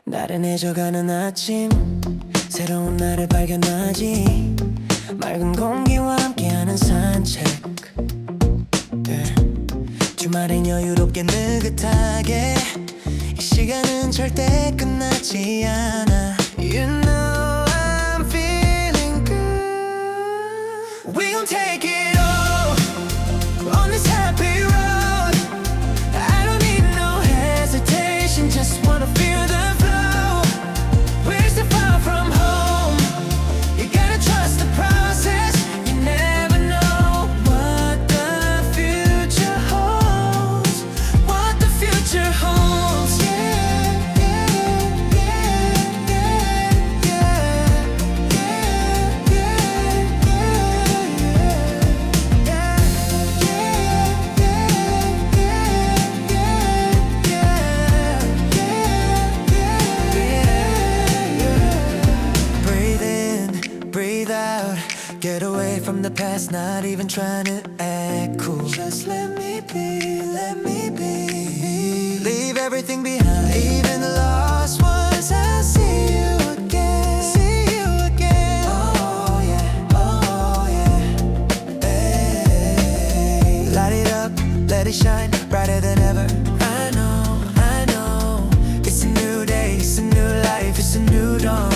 나른해져가는 아침 새로운 날을 발견하지 맑은 공기와 함께하는 산책 주말엔 여유롭게 느긋하게 이 시간은 절대 끝나지 않아 You know I'm feeling good We gon' take it all On this happy road I don't need no hesitation Just wanna feel the flow We're so far from home You gotta trust the process You never know what the future holds What the future holds Yeah, yeah, yeah, yeah, yeah, yeah, yeah, Breathe in, breathe out Get away from the past, not even trying to act cool Just let me be, let me be Leave everything behind, even the lost ones I'll see you again, see you again Oh yeah, hey Light it up, let it shine, brighter than ever I know, it's a new day, it's a new life, it's a new dawn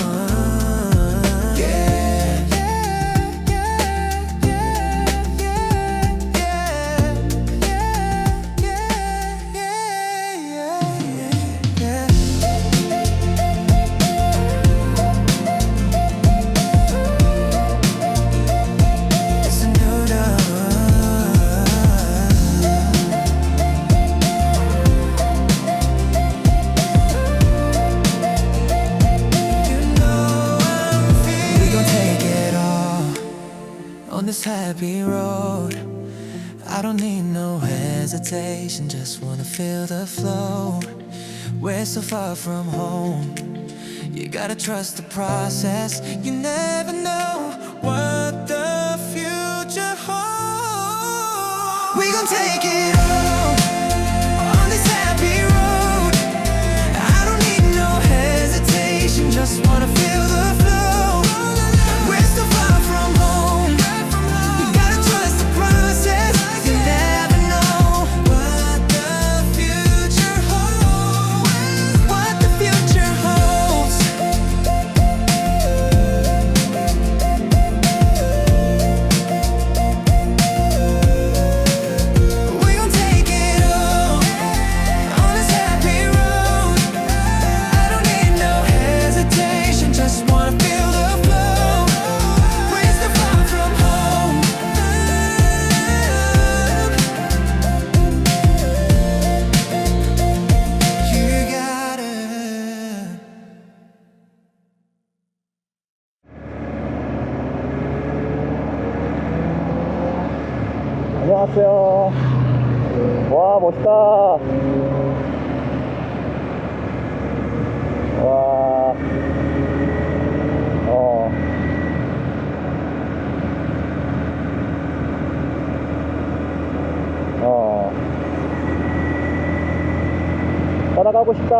On this happy road I don't need no hesitation Just wanna feel the flow We're so far from home You gotta trust the process You never know what the future holds We gon' take it all On this happy road I don't need no hesitation Just wanna feel the flow We're so far from home 안녕하세요. 와, 멋있다. 와, 따라가고 싶다.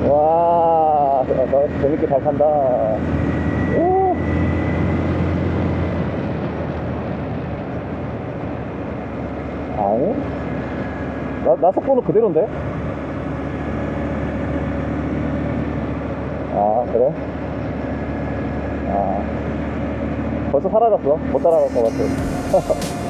와, 너 재밌게 잘 탄다. 오. 아니? 나 속도는 그대로인데? 아, 그래? 아, 벌써 사라졌어. 못 따라갈 것 같아.